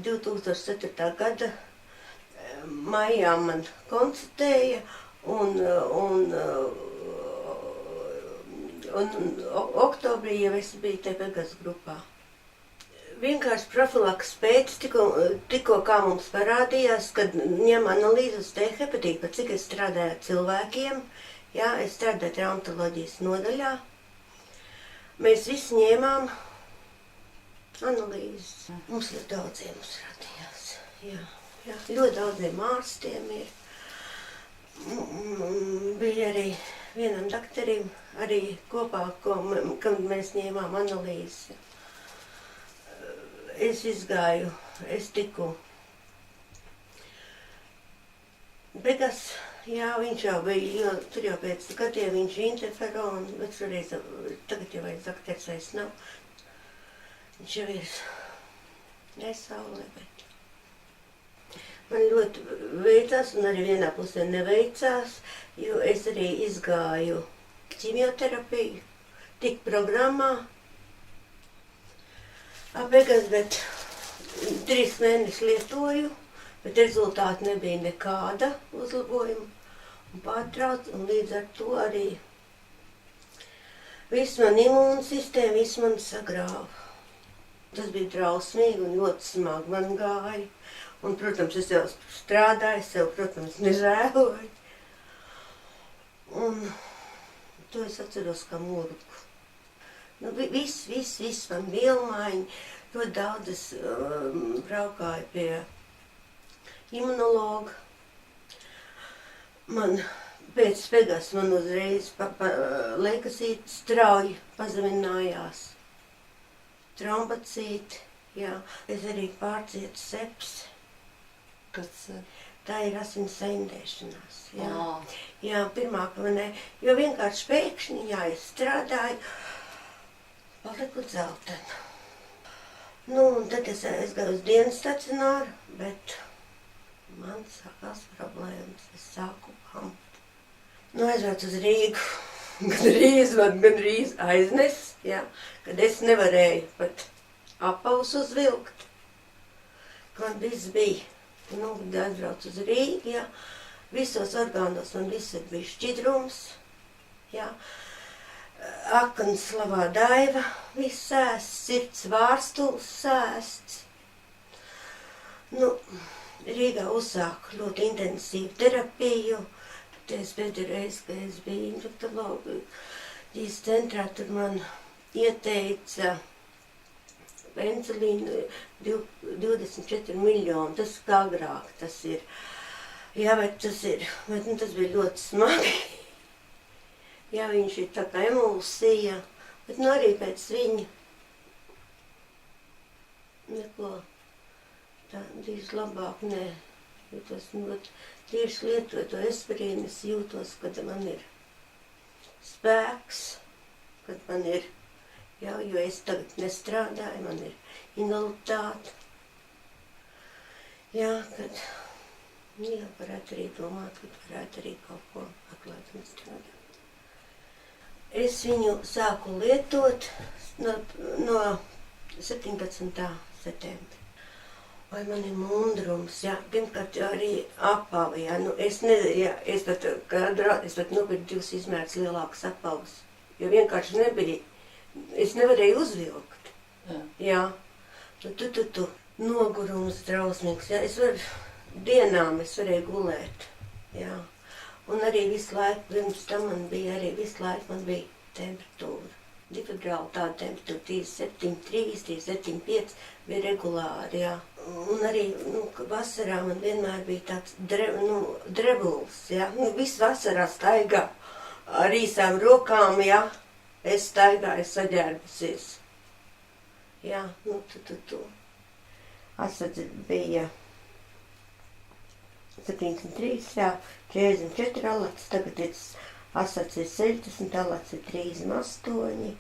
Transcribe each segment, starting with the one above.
2004. gada maijā man konstatēja un oktobrī jau es biju te Pegas grupā. Vienkārši profilaks pēc, tikko kā mums parādījās, kad ņem analīzi uz T hepatītu, pat cik es strādāju ar cilvēkiem, jā, es strādāju traumatoloģijas nodaļā, mēs visi ņēmām analīzes. Mums ļoti daudziem uzrādījās, jā. Ļoti daudziem ārstiem ir. Bija arī vienam doktorim, arī kopā, kad mēs ņēmām analīzes. Es izgāju, es tiku Begas, jā, viņš jau bija, jo tur jau pēc gadiem viņš interferonu, bet šoreiz, tagad jau vairs doktors vairs nav. Viņš jau ir nesaulē, bet man ļoti veicās, un arī vienā pusē neveicās, jo es arī izgāju ķimioterapiju, tik programmā, Begas, bet 3 mēnešus lietoju, bet rezultāti nebija nekāda uzlabojuma un pārtrauc, un līdz ar to arī visu man imūnsistēmu, visu man sagrāva. Tas bija drausmīgi un ļoti smagi man gāja. Un, protams, es jau strādāju, sev, protams, nežēloju. Un to es atceros kā murgu. Nu, viss man vielmaiņi, ļoti daudz es braukāju pie imunologa. Man pēc Pegas man uzreiz leikocīti strauji pazeminājās. Trombocīti, jā. Es arī pārcietu sepsi. Kas? Tā ir asins saindēšanās, jā. Jā, pirmā, ka manē, jo vienkārši pēkšņi, jā, es strādāju, paliku dzeltena. Nu, un tad es aizgāju uz dienas stacionāru, bet man sākās problēmas, es sāku pampt. Nu, aizvāc uz Rīgu, gandrīz aiznes, jā, kad es nevarēju pat apaus uzvilkt, ka man viss bija. Nu, aizbrauc uz Rīgu, jā, visos orgānos man viss ir bija šķidrums, jā, akans slavā daiva, viss sēsts, sirds vārstuls sēsts. Nu, Rīgā uzsāku ļoti intensīvu terapiju, es pēdējo reizi, kad es biju infektoloģijas centrā, tur man ieteica penicilīnu 24 miljoni, tas kā agrāk tas ir. Jā, bet tas bija ļoti smagi. Jā, viņš ir tā kā emulsija, bet nu arī pēc viņa neko tā drīz labāk nē. Jūtos ļoti tieši lietoju to aspirīnu, es jūtos, kad man ir spēks, kad man ir. Jā, jo es tagad nestrādāju, man ir invaliditāte. Jā, kad varētu arī domāt, kad varētu arī kaut ko atklāt un strādāt. Es viņu sāku lietot no 17. septembra. Vai man ir mundrums, jā, pirmkārt arī apavi, jā, nu es pat nopirku 2 izmērus lielākas apavas, jo vienkārši nebija. Es nevarēju uzvilkt, jā, tu, nogurums drausmīgs, jā, dienām es varēju gulēt, jā, un arī visu laiku, pirms tam man bija temperatūra, difebrāla tāda temperatūra, 37,3, 37,5 bija regulāri, jā, un arī, vasarā man vienmēr bija tāds drebuls, jā, viss vasarā staigā ar īsām rokām, jā. Es staigāju saģērbusies. Jā, tu. Asats bija 73, jā, 44 alats, tagad asats ir 60, alats ir 38.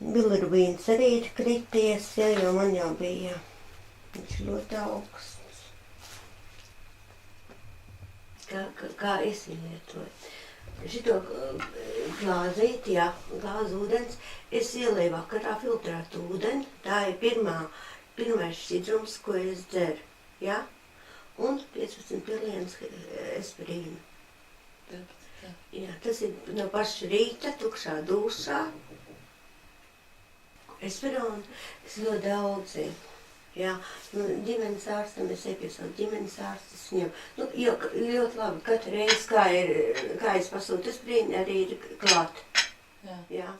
Bilirubīns arī ir krities, jā, jo man jau bija, viņš ļoti augsts. Kā es viņu lietoju? Šito glāzīti, jā, glāzu ūdens, es ielēju vakarā filtrētu ūdeni. Tā ir pirmā pirmais šķidrums, ko es dzeru, ja? Un 15 pilienas aspirīnu. Jā, tas ir no paša rīta, tukšā dūšā. Aspirīnu es ļoti daudz zinu. Jā, ģimenes ārstam es iepiesaucu ģimenes ārstas viņam. Nu, jo ļoti labi, katru reizi, kā es pasūtu aspirīnu, arī ir klāt. Jā.